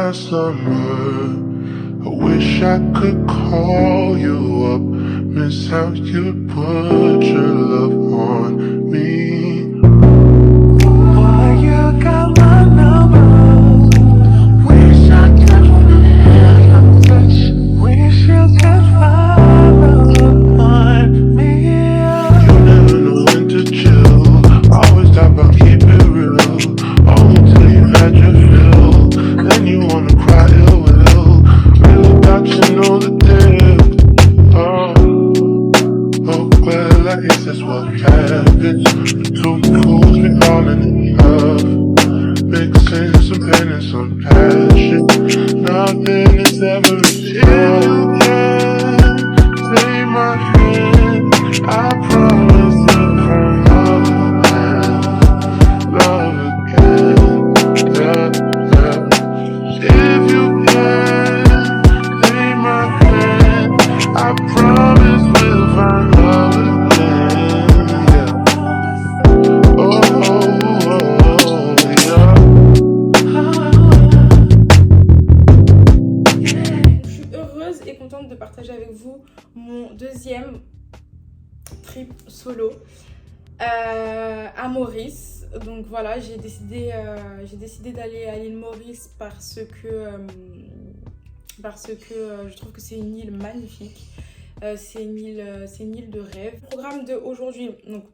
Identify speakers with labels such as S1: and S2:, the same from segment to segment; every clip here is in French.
S1: last summer. I wish I could call you up, miss how you put your love on me. Boy, you got my number. Wish I could feel your touch. Wish you could follow up on me. You never know when to chill. Always talk about keep it real. Only till you had your fill. Then you wanna cry ill will. Real about you know the deal. Oh, well, I guess that's what happens. Two fools be falling in love, mixing some pain and some passion. Nothing is ever enough. Take my hand, I promise to fall love again. Yeah. If you can, take my hand, I promise we'll find love again. Yeah. Oh, yeah.
S2: Je suis heureuse et contente de partager avec vous mon deuxième trip solo à Maurice. Donc voilà, j'ai décidé d'aller à l'île Maurice parce que je trouve que c'est une île magnifique. C'est une île de rêve. Le programme d'aujourd'hui, donc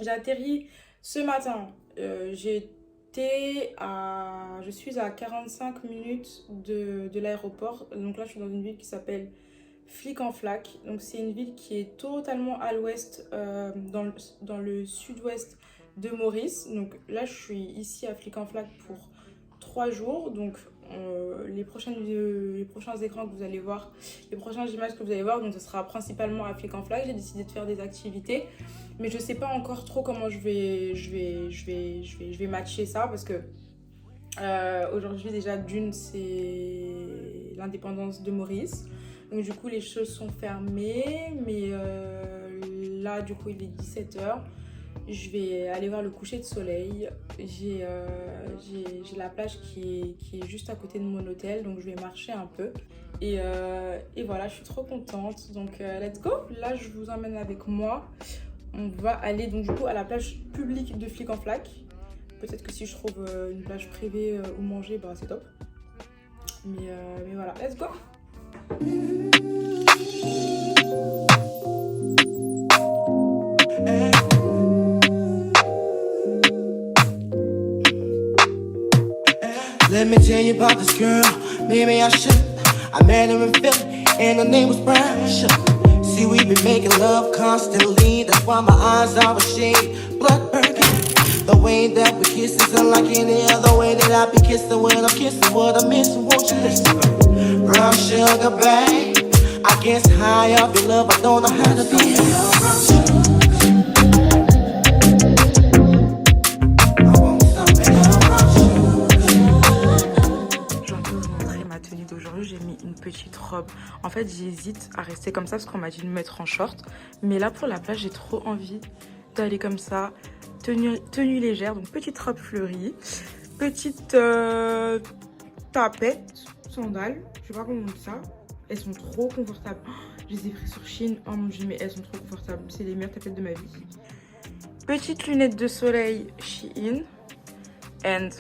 S2: j'ai atterri ce matin. Je suis à 45 minutes de l'aéroport. Donc là, je suis dans une ville qui s'appelle Flic-en-Flac. Donc c'est une ville qui est totalement à l'ouest, dans le sud-ouest de Maurice. Donc là, je suis ici à Flic-en-Flac pour 3 jours. Donc les prochains écrans que vous allez voir, les prochaines images que vous allez voir, donc ce sera principalement à Flic-en-Flac. J'ai décidé de faire des activités, mais je sais pas encore trop comment je vais matcher ça parce que aujourd'hui déjà d'une c'est l'indépendance de Maurice. Donc du coup les choses sont fermées, mais là du coup il est 17h. Je vais aller voir le coucher de soleil. J'ai la plage qui est juste à côté de mon hôtel, donc je vais marcher un peu. Et voilà, je suis trop contente. Donc let's go. Là, je vous emmène avec moi. On va aller donc du coup à la plage publique de Flic-en-Flac. Peut-être que si je trouve une plage privée où manger, bah c'est top. Mais voilà, let's go.
S3: Let me tell you about this girl, maybe I should. I met her in Philly, and her name was Brown. See, we been making love constantly, that's why my eyes are a shade blood burgundy. The way that we kiss is unlike any other way that I be kissing when I'm kissing what I'm missing, won't you listen? Brown sugar, babe, I guess high up in love, I don't know how to be.
S2: J'ai mis une petite robe. En fait, j'hésite à rester comme ça parce qu'on m'a dit de me mettre en short. Mais là, pour la plage, j'ai trop envie d'aller comme ça. Tenue légère, donc petite robe fleurie. Petite tapette, sandales. Je sais pas comment on dit ça. Elles sont trop confortables. Oh, je les ai pris sur Shein. Oh mon dieu, mais elles sont trop confortables. C'est les meilleures tapettes de ma vie. Petite lunette de soleil Shein. And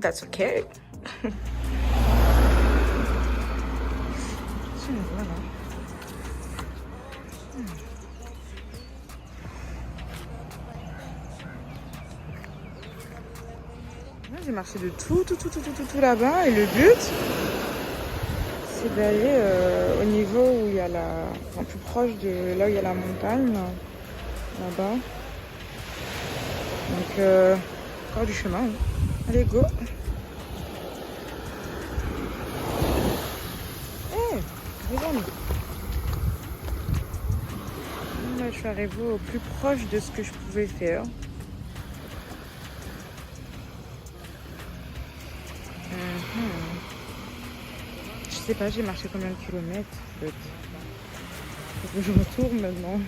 S2: that's okay. Voilà. J'ai marché de tout là-bas et le but c'est d'aller au niveau où il y a plus proche de là où il y a la montagne là-bas. Donc encore du chemin. Hein. Allez go. Là, je suis arrivée au plus proche de ce que je pouvais faire. Je sais pas, j'ai marché combien de kilomètres en fait. Faut que je retourne maintenant.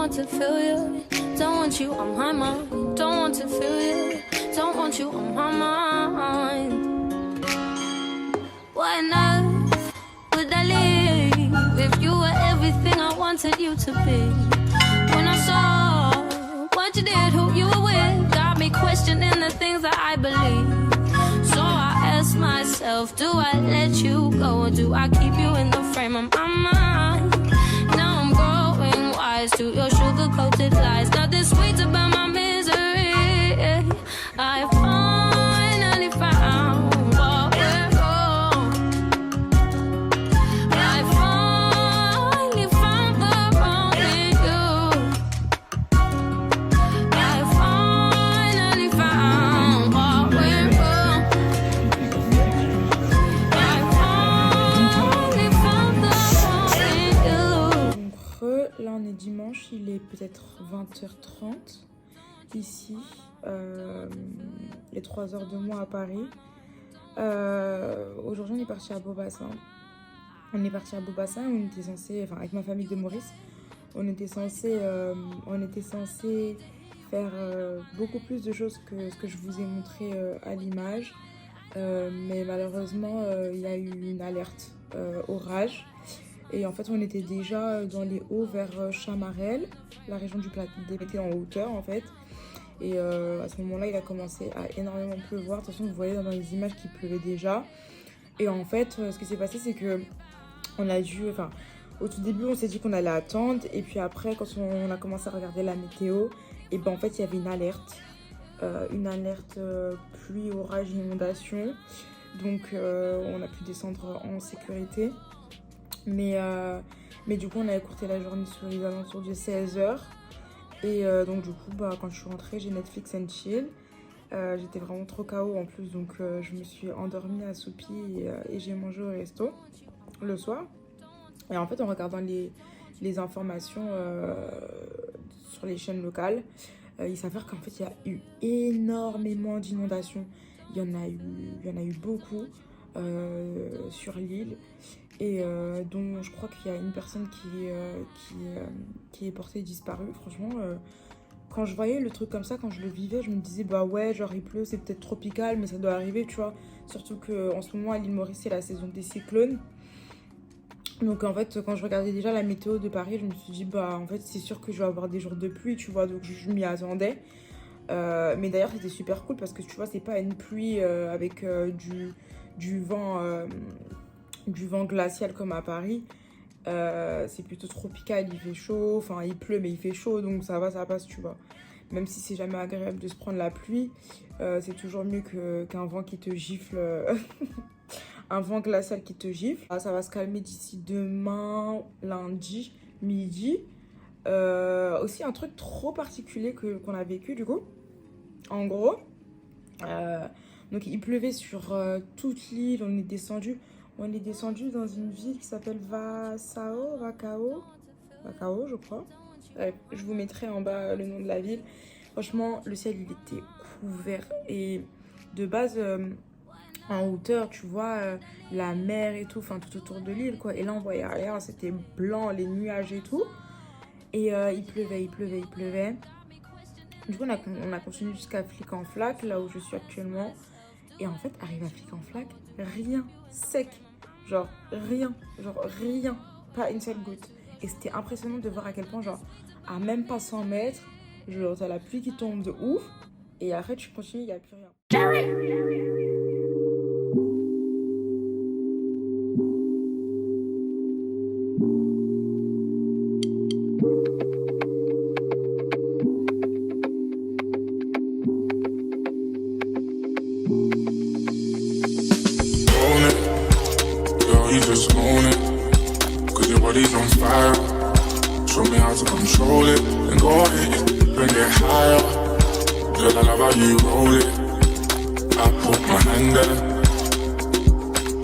S4: want to feel you. Don't want you on my mind. Don't want to feel you. Don't want you on my mind. Why not would I leave if you were everything I wanted you to be? When I saw what you did, who you were with, got me questioning the things that I believe. So I ask myself, do I let you go or do I keep you in the frame of my mind? Now I'm growing wise to your sugar-coated lies. Nothing sweet about my misery. I finally found what we're on. I finally found the wrong in you. I finally found what we're on. I finally found the wrong in you.
S2: Donc là on est dimanche, il est peut-être 20h30 ici, les 3h de moi à Paris. Aujourd'hui on est parti à Beaubassin. On était censé, enfin avec ma famille de Maurice, on était censé faire beaucoup plus de choses que ce que je vous ai montré à l'image. Mais malheureusement il y a eu une alerte orage. Et en fait, on était déjà dans les hauts vers Chamarel, la région du plateau, on était en hauteur en fait. Et à ce moment-là, il a commencé à énormément pleuvoir. De toute façon, vous voyez dans les images qu'il pleuvait déjà. Et en fait, ce qui s'est passé, c'est que on a dû, enfin, au tout début, on s'est dit qu'on allait attendre. Et puis après, quand on a commencé à regarder la météo, et ben en fait, il y avait une alerte pluie, orage, inondation. Donc, on a pu descendre en sécurité. Mais du coup, on a écourté la journée sur les alentours de 16h. Et donc, du coup, quand je suis rentrée, j'ai Netflix and chill. J'étais vraiment trop KO en plus, donc je me suis endormie assoupie et j'ai mangé au resto le soir. Et en fait, en regardant les informations sur les chaînes locales, il s'avère qu'en fait, il y a eu énormément d'inondations. Il y en a eu beaucoup sur l'île. Et dont je crois qu'il y a une personne qui est portée disparue. Franchement, quand je voyais le truc comme ça, quand je le vivais, je me disais bah ouais, genre il pleut, c'est peut-être tropical, mais ça doit arriver, tu vois. Surtout qu'en ce moment à l'île Maurice, c'est la saison des cyclones. Donc en fait, quand je regardais déjà la météo de Paris, je me suis dit bah en fait c'est sûr que je vais avoir des jours de pluie, tu vois. Donc je m'y attendais. Mais d'ailleurs c'était super cool parce que tu vois, c'est pas une pluie avec du vent glacial comme à Paris. C'est plutôt tropical, il fait chaud, enfin il pleut mais il fait chaud, donc ça va, ça passe, tu vois. Même si c'est jamais agréable de se prendre la pluie, c'est toujours mieux qu'un vent qui te gifle, un vent glacial qui te gifle. Ça va se calmer d'ici demain, lundi, midi. Aussi un truc trop particulier qu'on a vécu du coup. En gros, donc il pleuvait sur toute l'île, on est descendu dans une ville qui s'appelle Vacao, je crois. Je vous mettrai en bas le nom de la ville. Franchement, le ciel, il était couvert. Et de base, en hauteur, tu vois, la mer et tout, enfin tout autour de l'île, quoi. Et là, on voyait rien, c'était blanc, les nuages et tout. Et il pleuvait. Du coup, on a continué jusqu'à Flic-en-Flac, là où je suis actuellement. Et en fait, arrivé à Flic-en-Flac, rien, sec. Genre rien, pas une seule goutte. Et c'était impressionnant de voir à quel point, genre, à même pas 100 mètres, genre, t'as la pluie qui tombe de ouf. Et après, tu continues, il n'y a plus rien.
S1: You just own it, cause your body's on fire. Show me how to control it, then go ahead and get higher. Girl, I love how you roll it. I put my hand there,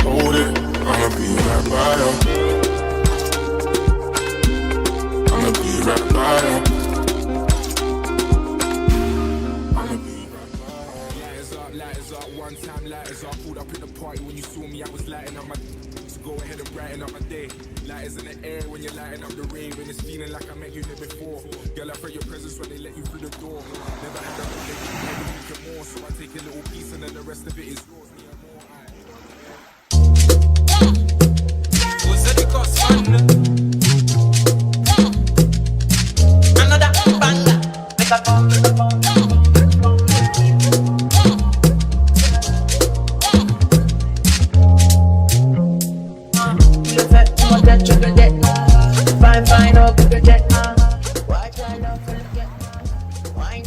S1: hold it, I'ma be right by you. I'ma be right by you. I'ma be right by you.
S5: Lighters up, one time lighters up. Pulled up in the party when you saw me, I was lighting up my... go ahead and brighten up my day. Light is in the air when you're lighting up the rave, and it's feeling like I met you here before. Girl, I felt your presence when they let you through the door. Never had a good day, never need you more, so I take a little piece and then the rest of it is yours. Me and more,
S3: Another banger. Make a call. Fine, oh, good jet. Watch I love for the get. Wine.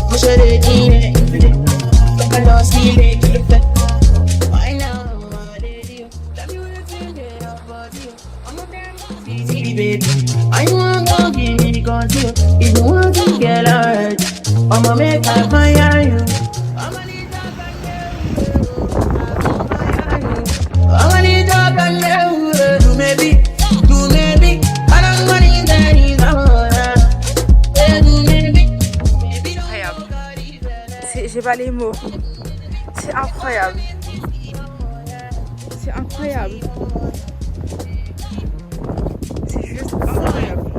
S3: Push it in it. I don't see it. Why now? What did you? Love you with you, get up for you. I'm a damn easy baby. I want to give me the conceal. If you want to get hurt, I'ma make I fire you. I'ma need that I'ma need that do maybe. I don't want it that is
S2: Incroyable. J'ai pas les mots. C'est incroyable. C'est incroyable. C'est juste incroyable.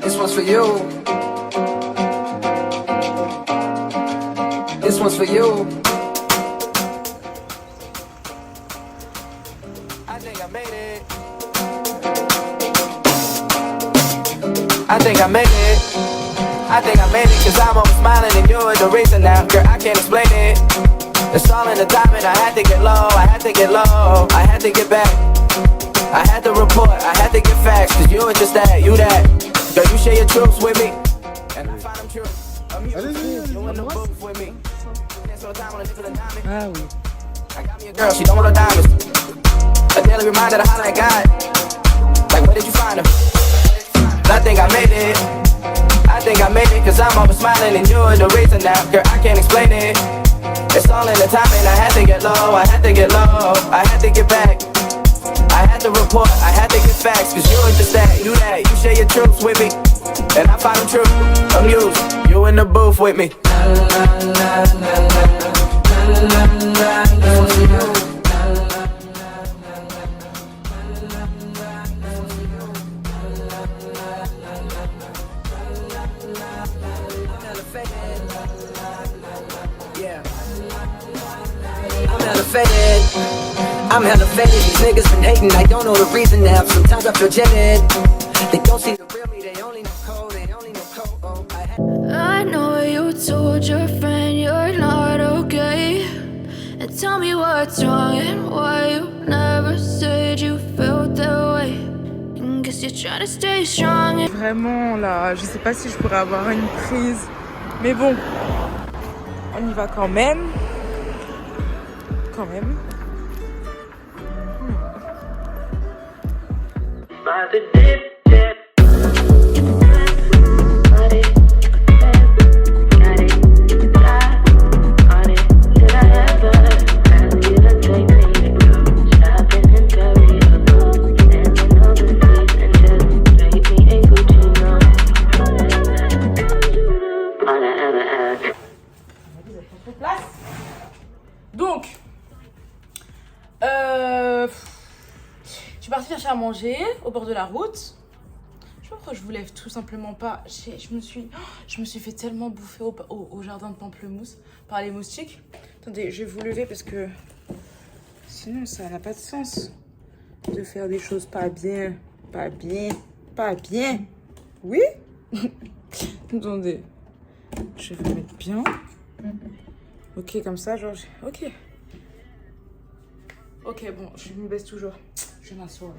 S3: This one's for you. This one's for you. I think I made it. I think I made it. I think I made it, cause I'm always smiling and you're the reason now. Girl, I can't explain it. It's all in the timing. I had to get low, I had to get low, I had to get back. I had to report, I had to get facts, cause you were just that, you that. Girl, you share your truths with me, and I find them true. You in the booth with me.
S2: Ah oui.
S3: I got me a girl, she don't want no diamonds. A daily reminder to holler at God. Like, where did you find her? I think I made it. I think I made it, cause I'm always smiling and you're the reason now. Girl, I can't explain it. It's all in the timing. I had to get low, I had to get low, I had to get back. I had to report, I had to get facts, cause you're just that, you that. You share your truths with me, and I find them true. Amused, you in the booth with me. I'm hella faded, these niggas been hating, I don't know the reason now. Sometimes I feel jaded. They don't see the real me, they only know cold, they only know cold. Oh,
S4: I know you told your friend you're not okay, and tell me what's wrong and why you never said you felt that way. And guess you're trying to stay strong.
S2: Vraiment là, je sais pas si je pourrais avoir une prise, mais bon, on y va quand même. Quand même. Donc, je suis partie chercher à manger au bord de la route. Je sais pas pourquoi je vous lève tout simplement pas. Je me suis fait tellement bouffer au jardin de pamplemousse par les moustiques. Attendez, je vais vous lever parce que sinon ça n'a pas de sens de faire des choses pas bien. Pas bien. Pas bien. Oui? Attendez. Je vais me mettre bien. Ok, comme ça, genre... Ok. Ok, bon, je me baisse toujours. Je m'assois.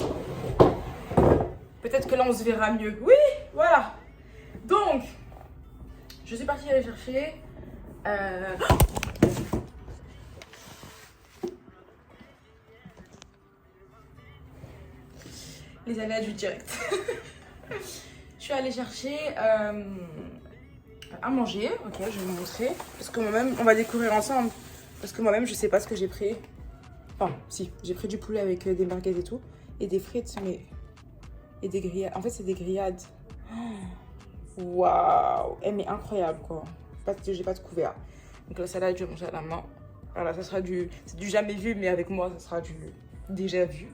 S2: Peut-être que là, on se verra mieux. Oui, voilà. Donc, je suis partie aller chercher... les aléas du direct. Je suis allée chercher à manger. Ok, je vais vous montrer. Parce que moi-même, on va découvrir ensemble. Parce que moi-même, je sais pas ce que j'ai pris. Enfin, si, j'ai pris du poulet avec des merguez et tout. Et des frites, mais... Et des grillades. En fait, c'est des grillades. Oh. waouh, elle est incroyable quoi. J'ai pas de couvert. Donc la salade, je vais manger à la main. Voilà, ça sera c'est du jamais vu, mais avec moi, ça sera du déjà vu.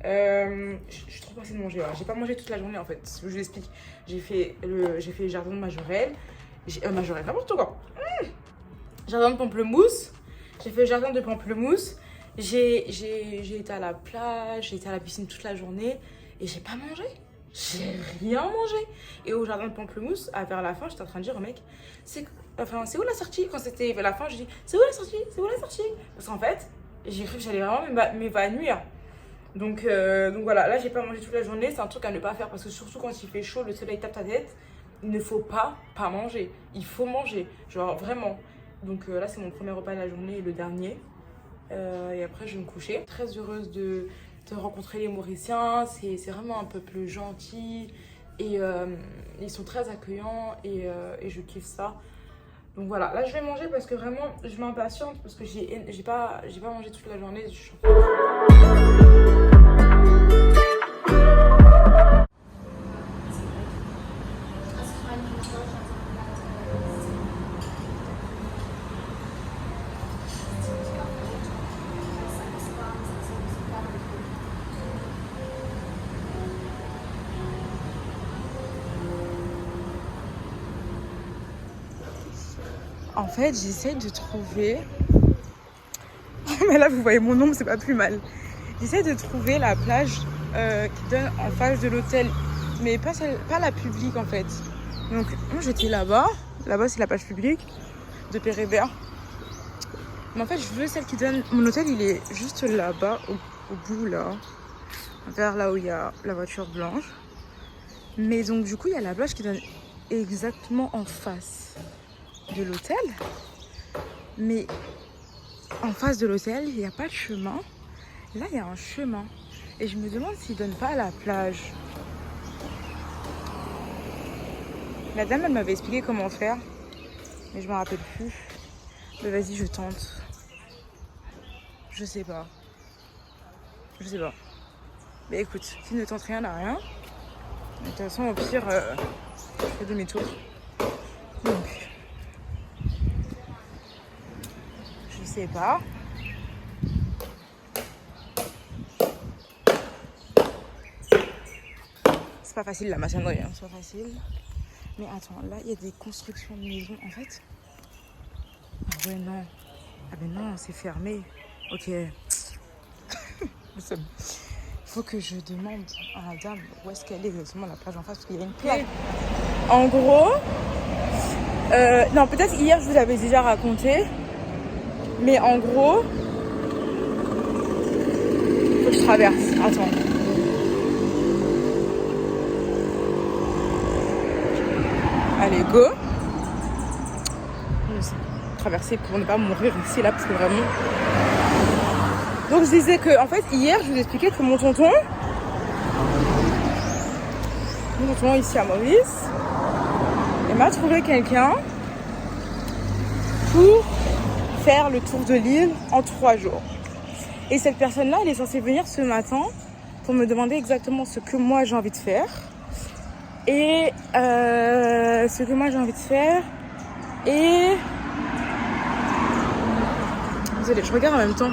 S2: Je suis trop pressée de manger. J'ai pas mangé toute la journée en fait. Je vous explique. J'ai fait le jardin de Majorelle. Majorelle, n'importe quoi. Jardin de pamplemousse. J'ai fait le jardin de pamplemousse. J'ai été à la plage, j'ai été à la piscine toute la journée et j'ai pas mangé. J'ai rien mangé. Et au jardin de pamplemousse, vers la fin, j'étais en train de dire au mec, c'est où la sortie? Quand c'était vers la fin, je dis, c'est où la sortie? C'est où la sortie? Parce qu'en fait, j'ai cru que j'allais vraiment m'évanouir. Donc voilà, là j'ai pas mangé toute la journée, c'est un truc à ne pas faire parce que surtout quand il fait chaud, le soleil tape ta tête, il ne faut pas manger. Il faut manger, genre vraiment. Donc là c'est mon premier repas de la journée et le dernier. Et après je vais me coucher. Très heureuse de rencontrer les Mauriciens, c'est vraiment un peuple gentil et ils sont très accueillants et je kiffe ça. Donc voilà, là je vais manger parce que vraiment je m'impatiente parce que j'ai pas mangé toute la journée. Je suis En fait, j'essaie de trouver... Mais là, vous voyez mon nom, c'est pas plus mal. J'essaie de trouver la plage qui donne en face de l'hôtel. Mais pas la publique, en fait. Donc, moi, j'étais là-bas. Là-bas, c'est la plage publique de Pérébert. Mais en fait, je veux celle qui donne... Mon hôtel, il est juste là-bas, au bout, là. Vers là où il y a la voiture blanche. Mais donc, du coup, il y a la plage qui donne exactement en face de l'hôtel, mais en face de l'hôtel il n'y a pas de chemin. Là il y a un chemin et je me demande s'il donne pas à la plage. La dame elle m'avait expliqué comment faire mais je me rappelle plus. Mais vas-y je tente. Je sais pas. Mais écoute, qui ne tente rien n'a rien. De toute façon au pire je fais demi-tour. Donc je sais pas. C'est pas facile la maçonnerie, hein, c'est pas facile. Mais attends, là il y a des constructions de maisons en fait. Ah ouais non. Ah ben non, c'est fermé. Ok. Faut que je demande à la dame où est-ce qu'elle est exactement la plage en face parce qu'il y a une plaque. En gros, non peut-être hier je vous l'avais déjà raconté. Mais en gros, faut que je traverse. Attends. Allez, go. Traverser pour ne pas mourir ici, là, parce que vraiment... Donc, je disais que, en fait, hier, je vous expliquais que mon tonton ici à Maurice, il m'a trouvé quelqu'un pour faire le tour de l'île en 3 jours. Et cette personne-là, elle est censée venir ce matin pour me demander exactement ce que moi j'ai envie de faire. Et Désolée, je regarde en même temps.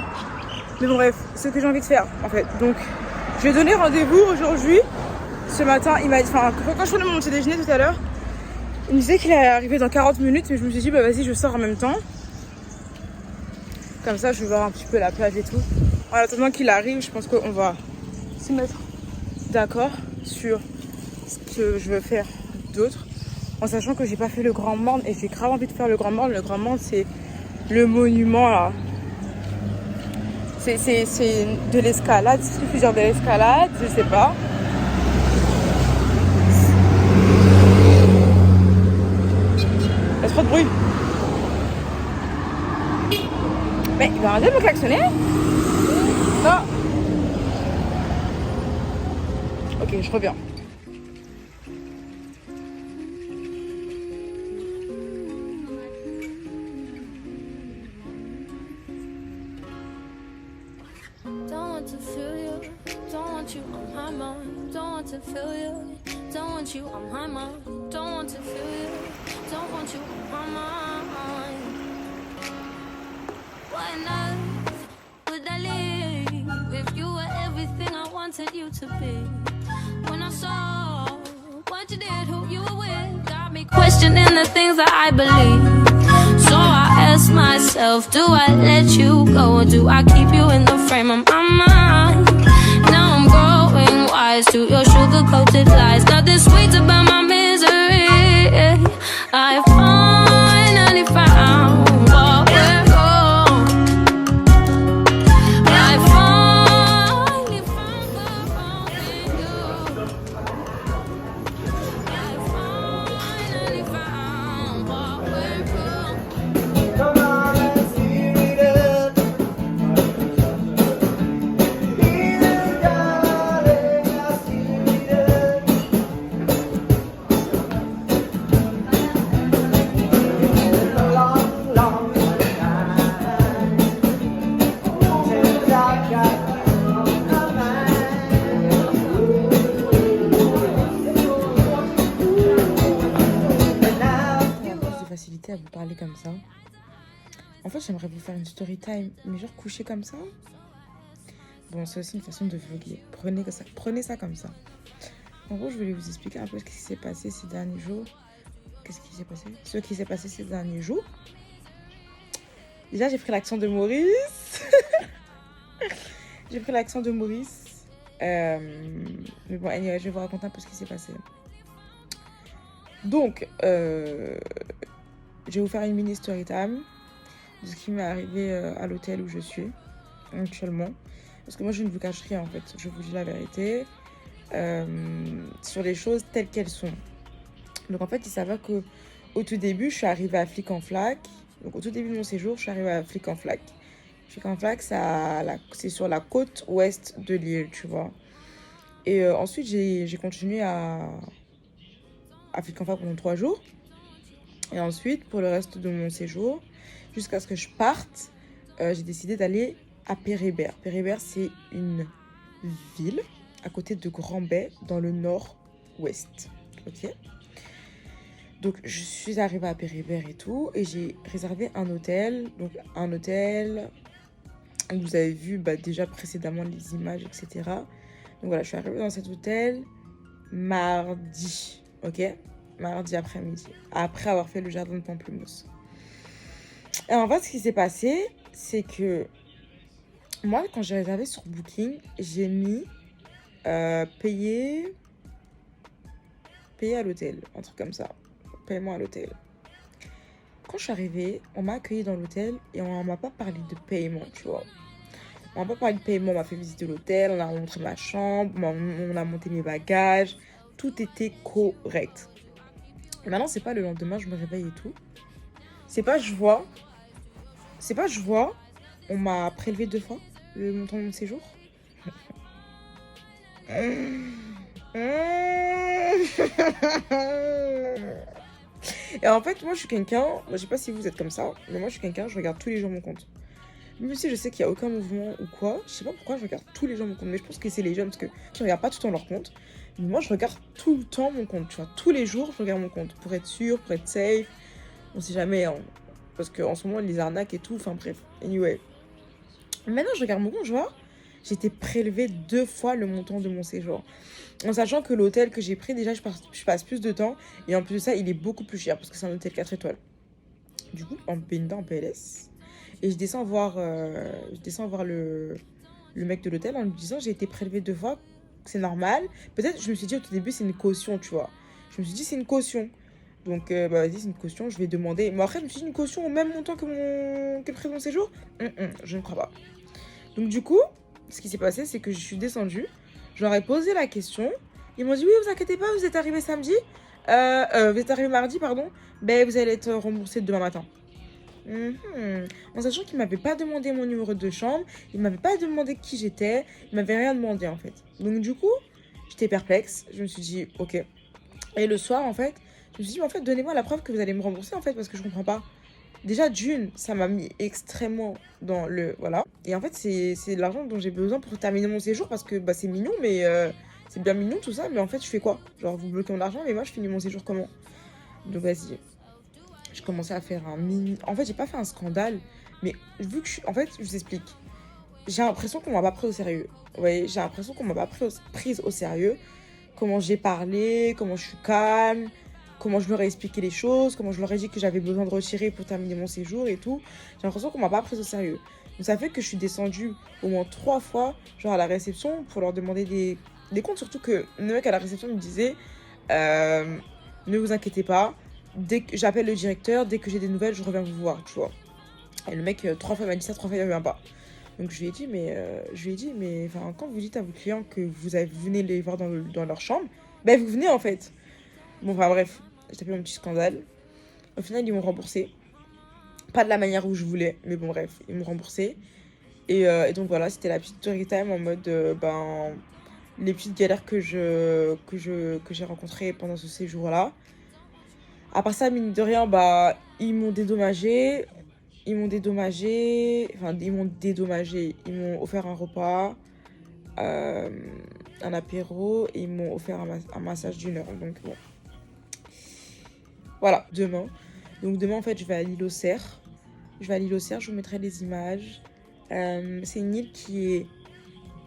S2: Mais bon bref, ce que j'ai envie de faire en fait. Donc, je lui ai donné rendez-vous aujourd'hui. Ce matin, il m'a dit, quand je prenais mon petit déjeuner tout à l'heure, il me disait qu'il allait arriver dans 40 minutes. Mais je me suis dit, bah vas-y, je sors en même temps. Comme ça, je vais voir un petit peu la plage et tout. En attendant qu'il arrive, je pense qu'on va se mettre d'accord sur ce que je veux faire d'autre. En sachant que j'ai pas fait le Grand Morne et j'ai grave envie de faire le Grand Morne. Le Grand Morne, c'est le monument là. C'est de l'escalade. C'est plusieurs de l'escalade, je sais pas. Il y a trop de bruit. Mais il va arrêter de me klaxonner. Non. Ok, je reviens.
S4: Don't want to feel you, don't want you on my mind. Don't want to feel you, don't want you on my mind. Don't want to feel you. Don't want you on my mind. Why on earth would I leave if you were everything I wanted you to be? When I saw what you did, who you were with, got me questioning the things that I believe. So I ask myself, do I let you go or do I keep you in the frame of my mind? Now I'm growing wise to your sugar-coated lies. Nothing sweet about my misery. I finally found what we're on. I finally found the wrong in you. I finally found what we're on.
S3: Come on, let's hear it up. Hear it, darling, let's hear it up. It's a long, long time since I got on my
S6: Plus de facilité à vous parler comme ça. En fait, j'aimerais vous faire une story time, mais genre couché comme ça. Bon, c'est aussi une façon de vlogger. Prenez ça comme ça. En gros, je voulais vous expliquer un peu ce qui s'est passé ces derniers jours. Qu'est-ce qui s'est passé? Ce qui s'est passé ces derniers jours. Déjà, j'ai pris l'accent de Maurice. J'ai pris l'accent de Maurice. Mais bon, anyway, je vais vous raconter un peu ce qui s'est passé. Donc, je vais vous faire une mini story time de ce qui m'est arrivé à l'hôtel où je suis actuellement. Parce que moi, je ne vous cache rien en fait. Je vous dis la vérité sur les choses telles qu'elles sont. Donc en fait, il s'avère que au tout début, je suis arrivée à Flic en Flac. Donc au tout début de mon séjour, je suis arrivée à Flic en Flac. Flic en Flac, c'est sur la côte ouest de l'île, tu vois. Et ensuite, j'ai continué à Flic en Flac pendant 3 jours. Et ensuite, pour le reste de mon séjour, jusqu'à ce que je parte, j'ai décidé d'aller à Pérébert. Pérébert, c'est une ville à côté de Grand-Bay, dans le nord-ouest. Ok. Donc, je suis arrivée à Pérébert et tout, et j'ai réservé un hôtel. Donc, un hôtel, vous avez vu déjà précédemment les images, etc. Donc voilà, je suis arrivée dans cet hôtel mardi, ok? Mardi après-midi, après avoir fait le jardin de Pamplemousse. Et en fait, ce qui s'est passé, c'est que moi, quand j'ai réservé sur Booking, j'ai mis payer à l'hôtel, un truc comme ça. Paiement à l'hôtel. Quand je suis arrivée, on m'a accueillie dans l'hôtel et on m'a pas parlé de paiement, tu vois. On m'a pas parlé de paiement, on m'a fait visiter l'hôtel, on a montré ma chambre, on a monté mes bagages, tout était correct. Et maintenant, c'est pas le lendemain, je me réveille et tout. C'est pas je vois, on m'a prélevé 2 fois le montant de mon séjour. Et en fait, moi je suis quelqu'un, je sais pas si vous êtes comme ça, mais moi je suis quelqu'un, je regarde tous les jours mon compte. Même si je sais qu'il n'y a aucun mouvement ou quoi, je sais pas pourquoi je regarde tous les jours mon compte. Mais je pense que c'est les jeunes qui regardent pas tout le temps leur compte. Mais moi je regarde tout le temps mon compte, tu vois. Tous les jours je regarde mon compte pour être sûr, pour être safe. On sait jamais, hein, parce qu'en ce moment les arnaques et tout, enfin bref. Anyway. Maintenant je regarde mon compte, je vois, j'ai été prélevée 2 fois le montant de mon séjour. En sachant que l'hôtel que j'ai pris, déjà, je passe plus de temps. Et en plus de ça, il est beaucoup plus cher parce que c'est un hôtel 4 étoiles. Du coup, en PLS. Et je descends voir le mec de l'hôtel en lui disant j'ai été prélevée 2 fois, c'est normal. Peut-être, je me suis dit au tout début, c'est une caution, tu vois. Je me suis dit, c'est une caution. Donc, vas-y, c'est une caution, je vais demander. Mais après, je me suis dit, une caution au même montant que le prix de mon séjour je ne crois pas. Donc, du coup, ce qui s'est passé, c'est que je suis descendue. Je leur ai posé la question. Ils m'ont dit, oui, vous inquiétez pas, vous êtes arrivé samedi. Vous êtes arrivé mardi, pardon. Ben, vous allez être remboursé demain matin. En sachant qu'ils ne m'avaient pas demandé mon numéro de chambre. Ils ne m'avaient pas demandé qui j'étais. Ils ne m'avaient rien demandé, en fait. Donc, du coup, j'étais perplexe. Je me suis dit, ok. Et le soir, en fait, je me suis dit, mais en fait, donnez-moi la preuve que vous allez me rembourser, en fait, parce que je ne comprends pas. Déjà, d'une, ça m'a mis extrêmement dans le... Voilà. Et en fait, c'est l'argent dont j'ai besoin pour terminer mon séjour parce que c'est mignon, mais c'est bien mignon tout ça, mais en fait, je fais quoi? Genre, vous bloquez mon argent, mais moi, je finis mon séjour comment? Donc, vas-y. Je commençais à faire un mini... En fait, j'ai pas fait un scandale, mais vu que En fait, je vous explique. J'ai l'impression qu'on m'a pas pris au sérieux. Vous voyez, j'ai l'impression qu'on m'a pas prise au sérieux. Comment j'ai parlé, comment je suis calme, comment je leur ai expliqué les choses, comment je leur ai dit que j'avais besoin de retirer pour terminer mon séjour et tout. J'ai l'impression qu'on m'a pas prise au sérieux. Donc ça fait que je suis descendue au moins 3 fois, genre à la réception, pour leur demander des comptes. Surtout que le mec à la réception me disait ne vous inquiétez pas, dès que j'appelle le directeur, dès que j'ai des nouvelles, je reviens vous voir, tu vois. Et le mec 3 fois m'a dit ça, 3 fois il revient pas. Donc je lui ai dit mais enfin, quand vous dites à vos clients que venez les voir dans leur chambre, ben vous venez en fait. Bon enfin bref, j'ai tapé mon petit scandale. Au final ils m'ont remboursé. Pas de la manière où je voulais, mais bon bref, ils m'ont remboursé. Et donc voilà, c'était la petite story time en mode les petites galères que j'ai rencontrées pendant ce séjour-là. À part ça, mine de rien, ils m'ont dédommagé. Ils m'ont offert un repas, un apéro, et ils m'ont offert un massage d'1 heure. Donc bon. Voilà, demain. Donc demain, en fait, je vais à l'île aux Cerfs. Je vous mettrai les images. C'est une île qui est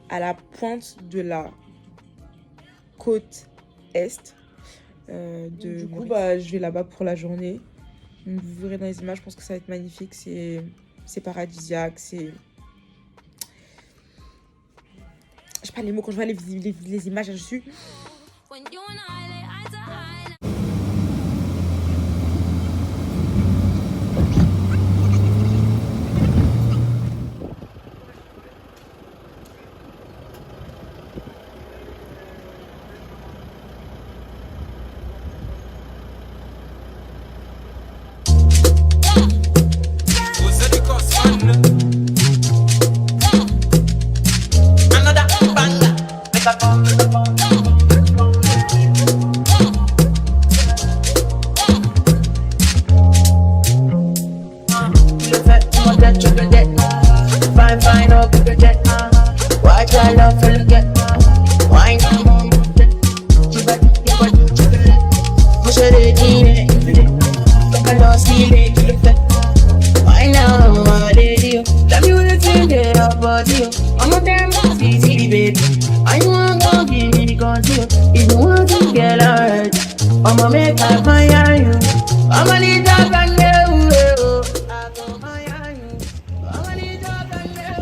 S6: à la pointe de la côte est. Du coup, je vais là-bas pour la journée. Donc, vous verrez dans les images, je pense que ça va être magnifique. C'est paradisiaque, c'est... Je sais pas les mots, quand je vois les images dessus.
S4: When you and I lay eye to eye.
S3: I'ma make I fire you. I'ma need that and you. I'ma fire you. I'ma need that and you.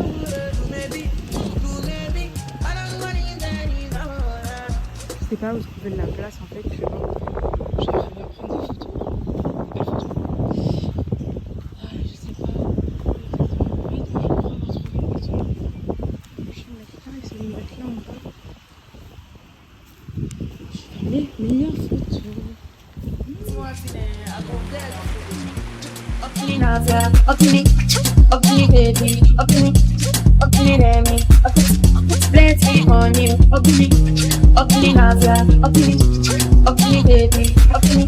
S3: Maybe, I don't want it.
S2: Je sais pas où trouver de la place en fait, tu vois. J'arrive à prendre des photos. Belle photo. Je sais pas. Oui, je crois avoir trouvé une photo. Je vais mettre ça et c'est une mettre là en bas. Les meilleures photos.
S3: Up baby, up me, let me, plenty on you, up me, Navia, up me, baby, up me,